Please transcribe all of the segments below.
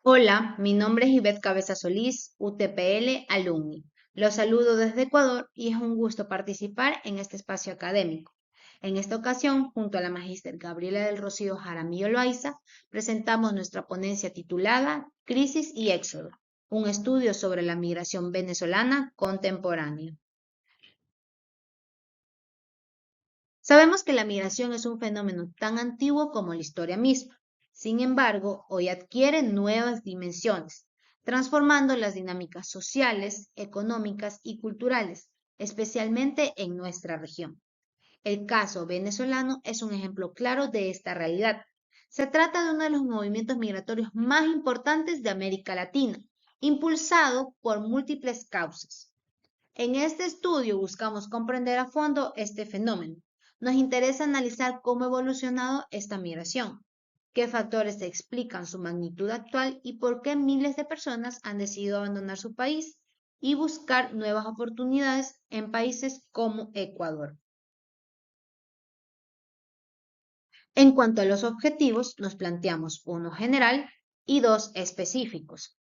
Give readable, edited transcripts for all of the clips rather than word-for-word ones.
Hola, mi nombre es Ivette Cabeza Solís, UTPL Alumni. Los saludo desde Ecuador y es un gusto participar en este espacio académico. En esta ocasión, junto a la magíster Gabriela del Rocío Jaramillo Loaiza, presentamos nuestra ponencia titulada Crisis y Éxodo, un estudio sobre la migración venezolana contemporánea. Sabemos que la migración es un fenómeno tan antiguo como la historia misma. Sin embargo, hoy adquiere nuevas dimensiones, transformando las dinámicas sociales, económicas y culturales, especialmente en nuestra región. El caso venezolano es un ejemplo claro de esta realidad. Se trata de uno de los movimientos migratorios más importantes de América Latina, impulsado por múltiples causas. En este estudio buscamos comprender a fondo este fenómeno. Nos interesa analizar cómo ha evolucionado esta migración, qué factores explican su magnitud actual y por qué miles de personas han decidido abandonar su país y buscar nuevas oportunidades en países como Ecuador. En cuanto a los objetivos, nos planteamos uno general y dos específicos.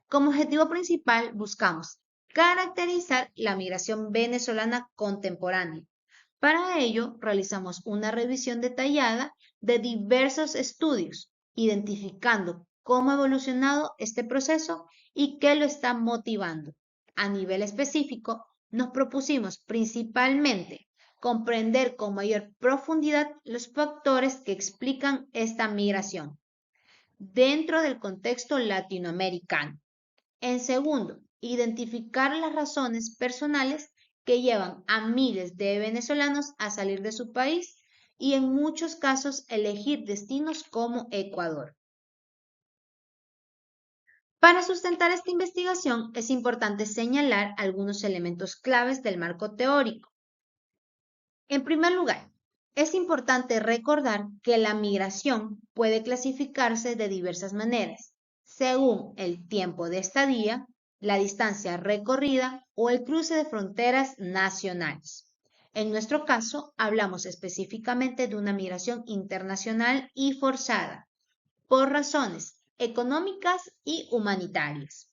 Como objetivo principal, buscamos caracterizar la migración venezolana contemporánea. Para ello, realizamos una revisión detallada de diversos estudios, identificando cómo ha evolucionado este proceso y qué lo está motivando. A nivel específico, nos propusimos principalmente comprender con mayor profundidad los factores que explican esta migración dentro del contexto latinoamericano. En segundo, identificar las razones personales que llevan a miles de venezolanos a salir de su país y en muchos casos elegir destinos como Ecuador. Para sustentar esta investigación es importante señalar algunos elementos claves del marco teórico. En primer lugar, es importante recordar que la migración puede clasificarse de diversas maneras, según el tiempo de estadía, la distancia recorrida o el cruce de fronteras nacionales. En nuestro caso, hablamos específicamente de una migración internacional y forzada, por razones económicas y humanitarias.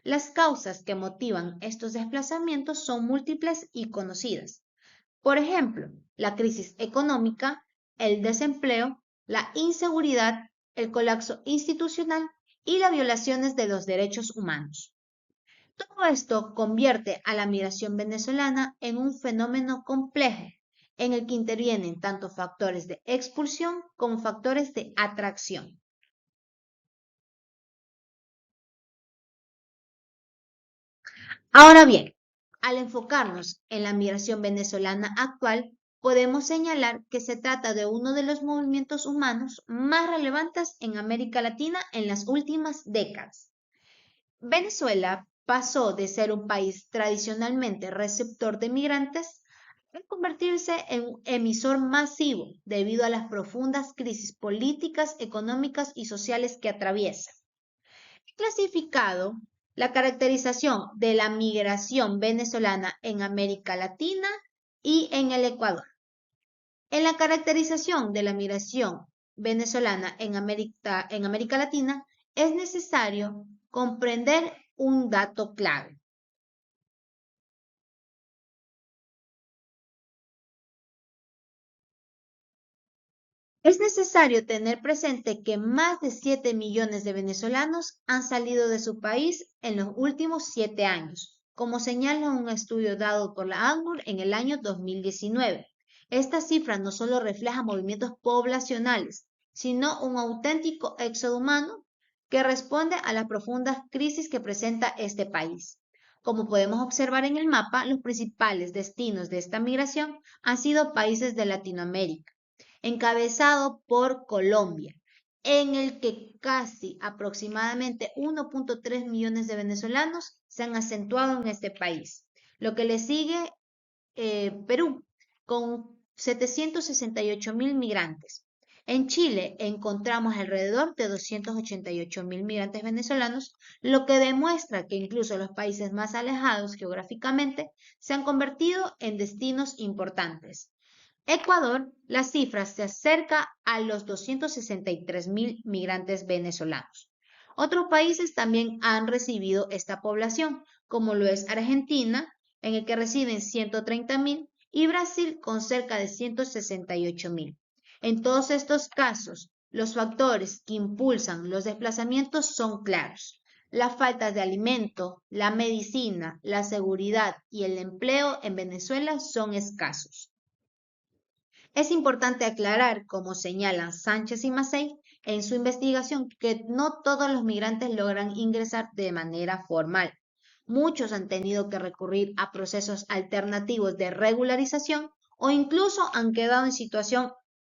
Las causas que motivan estos desplazamientos son múltiples y conocidas. Por ejemplo, la crisis económica, el desempleo, la inseguridad, el colapso institucional y las violaciones de los derechos humanos. Todo esto convierte a la migración venezolana en un fenómeno complejo, en el que intervienen tanto factores de expulsión como factores de atracción. Ahora bien, al enfocarnos en la migración venezolana actual, podemos señalar que se trata de uno de los movimientos humanos más relevantes en América Latina en las últimas décadas. Venezuela pasó de ser un país tradicionalmente receptor de migrantes a convertirse en un emisor masivo debido a las profundas crisis políticas, económicas y sociales que atraviesa. Clasificado la caracterización de la migración venezolana en América Latina y en el Ecuador. En la caracterización de la migración venezolana en América Latina es necesario comprender un dato clave. Es necesario tener presente que más de 7 millones de venezolanos han salido de su país en los últimos 7 años, como señala un estudio dado por la ACNUR en el año 2019. Esta cifra no solo refleja movimientos poblacionales, sino un auténtico éxodo humano que responde a las profundas crisis que presenta este país. Como podemos observar en el mapa, los principales destinos de esta migración han sido países de Latinoamérica encabezado por Colombia, en el que casi aproximadamente 1.3 millones de venezolanos se han acentuado en este país. Lo que le sigue Perú, con 768.000 migrantes. En Chile encontramos alrededor de 288.000 migrantes venezolanos, lo que demuestra que incluso los países más alejados geográficamente se han convertido en destinos importantes. Ecuador, la cifra se acerca a los 263.000 migrantes venezolanos. Otros países también han recibido esta población, como lo es Argentina, en el que residen 130.000, y Brasil con cerca de 168.000. En todos estos casos, los factores que impulsan los desplazamientos son claros. La falta de alimento, la medicina, la seguridad y el empleo en Venezuela son escasos. Es importante aclarar, como señalan Sánchez y Macei en su investigación, que no todos los migrantes logran ingresar de manera formal. Muchos han tenido que recurrir a procesos alternativos de regularización o incluso han quedado en situación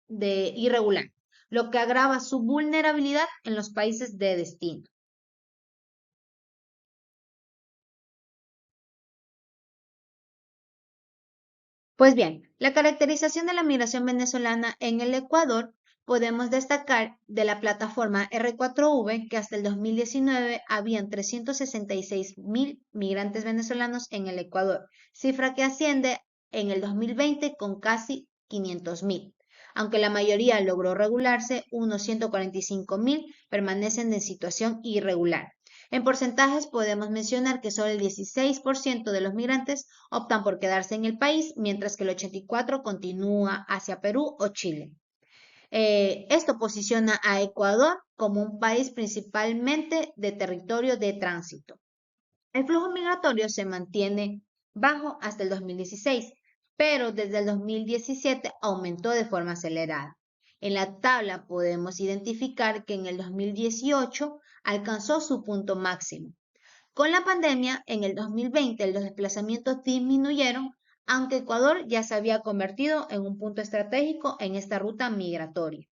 de irregular, lo que agrava su vulnerabilidad en los países de destino. Pues bien, la caracterización de la migración venezolana en el Ecuador podemos destacar de la plataforma R4V que hasta el 2019 habían 366.000 migrantes venezolanos en el Ecuador, cifra que asciende en el 2020 con casi 500.000. Aunque la mayoría logró regularse, unos 145.000 permanecen en situación irregular. En porcentajes podemos mencionar que solo el 16% de los migrantes optan por quedarse en el país, mientras que el 84% continúa hacia Perú o Chile. Esto posiciona a Ecuador como un país principalmente de territorio de tránsito. El flujo migratorio se mantiene bajo hasta el 2016, pero desde el 2017 aumentó de forma acelerada. En la tabla podemos identificar que en el 2018 alcanzó su punto máximo. Con la pandemia, en el 2020 los desplazamientos disminuyeron, aunque Ecuador ya se había convertido en un punto estratégico en esta ruta migratoria.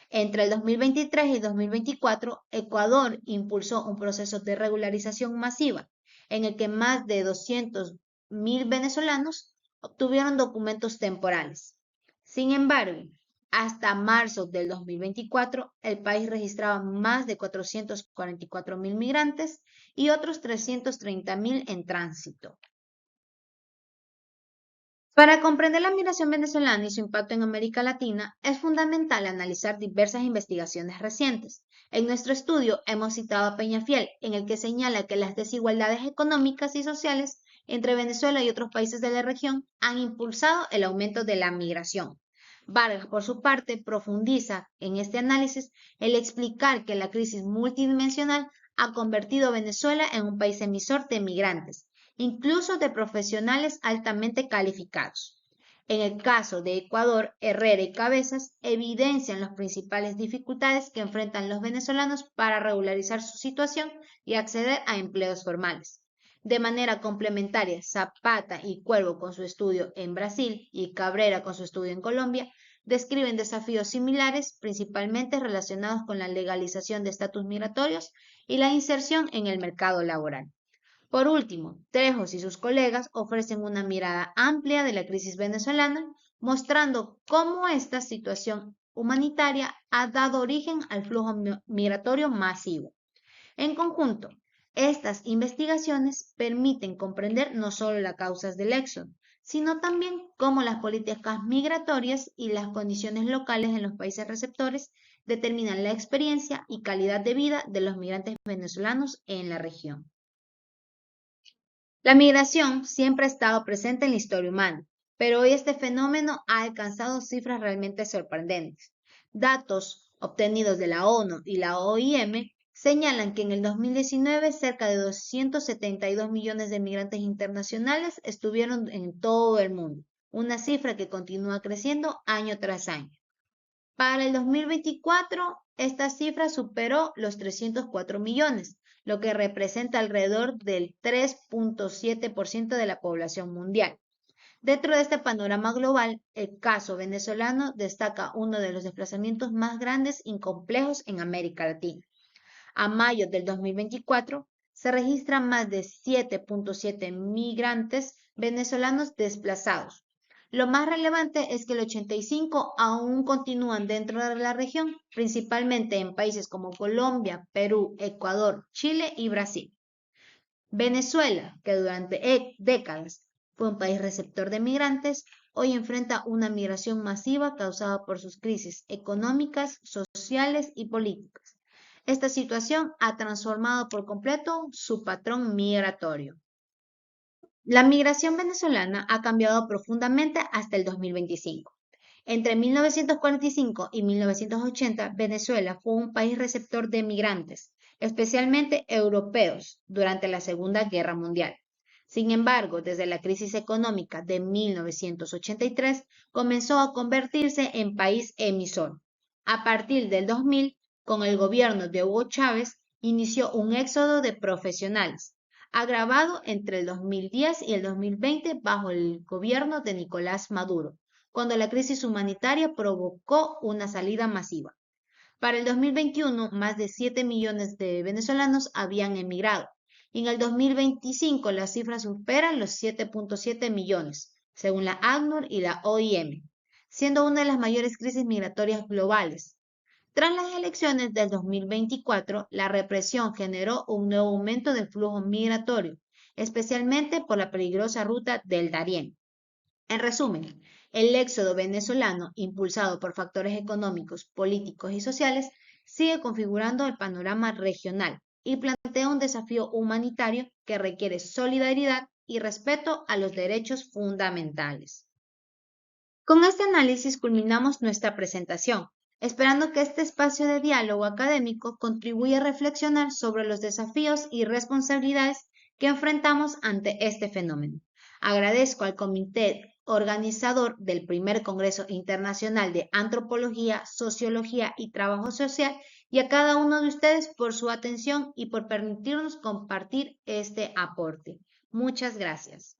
Entre el 2023 y 2024, Ecuador impulsó un proceso de regularización masiva en el que más de 200.000 venezolanos obtuvieron documentos temporales. Sin embargo, hasta marzo del 2024, el país registraba más de 444.000 migrantes y otros 330.000 en tránsito. Para comprender la migración venezolana y su impacto en América Latina, es fundamental analizar diversas investigaciones recientes. En nuestro estudio hemos citado a Peñafiel, en el que señala que las desigualdades económicas y sociales entre Venezuela y otros países de la región han impulsado el aumento de la migración. Vargas, por su parte, profundiza en este análisis el explicar que la crisis multidimensional ha convertido a Venezuela en un país emisor de migrantes, incluso de profesionales altamente calificados. En el caso de Ecuador, Herrera y Cabezas evidencian las principales dificultades que enfrentan los venezolanos para regularizar su situación y acceder a empleos formales. De manera complementaria, Zapata y Cuervo con su estudio en Brasil y Cabrera con su estudio en Colombia describen desafíos similares, principalmente relacionados con la legalización de estatus migratorios y la inserción en el mercado laboral. Por último, Trejos y sus colegas ofrecen una mirada amplia de la crisis venezolana, mostrando cómo esta situación humanitaria ha dado origen al flujo migratorio masivo. En conjunto, estas investigaciones permiten comprender no solo las causas del éxodo, sino también cómo las políticas migratorias y las condiciones locales en los países receptores determinan la experiencia y calidad de vida de los migrantes venezolanos en la región. La migración siempre ha estado presente en la historia humana, pero hoy este fenómeno ha alcanzado cifras realmente sorprendentes. Datos obtenidos de la ONU y la OIM señalan que en el 2019 cerca de 272 millones de migrantes internacionales estuvieron en todo el mundo, una cifra que continúa creciendo año tras año. Para el 2024, esta cifra superó los 304 millones, lo que representa alrededor del 3.7% de la población mundial. Dentro de este panorama global, el caso venezolano destaca uno de los desplazamientos más grandes y complejos en América Latina. A mayo del 2024, se registran más de 7.7 migrantes venezolanos desplazados. Lo más relevante es que el 85 aún continúan dentro de la región, principalmente en países como Colombia, Perú, Ecuador, Chile y Brasil. Venezuela, que durante décadas fue un país receptor de migrantes, hoy enfrenta una migración masiva causada por sus crisis económicas, sociales y políticas. Esta situación ha transformado por completo su patrón migratorio. La migración venezolana ha cambiado profundamente hasta el 2025. Entre 1945 y 1980, Venezuela fue un país receptor de migrantes, especialmente europeos, durante la Segunda Guerra Mundial. Sin embargo, desde la crisis económica de 1983, comenzó a convertirse en país emisor. A partir del 2000, con el gobierno de Hugo Chávez, inició un éxodo de profesionales, agravado entre el 2010 y el 2020 bajo el gobierno de Nicolás Maduro, cuando la crisis humanitaria provocó una salida masiva. Para el 2021, más de 7 millones de venezolanos habían emigrado, y en el 2025 la cifra supera los 7.7 millones, según la ACNUR y la OIM, siendo una de las mayores crisis migratorias globales. Tras las elecciones del 2024, la represión generó un nuevo aumento del flujo migratorio, especialmente por la peligrosa ruta del Darién. En resumen, el éxodo venezolano, impulsado por factores económicos, políticos y sociales, sigue configurando el panorama regional y plantea un desafío humanitario que requiere solidaridad y respeto a los derechos fundamentales. Con este análisis culminamos nuestra presentación, esperando que este espacio de diálogo académico contribuya a reflexionar sobre los desafíos y responsabilidades que enfrentamos ante este fenómeno. Agradezco al comité organizador del primer Congreso Internacional de Antropología, Sociología y Trabajo Social y a cada uno de ustedes por su atención y por permitirnos compartir este aporte. Muchas gracias.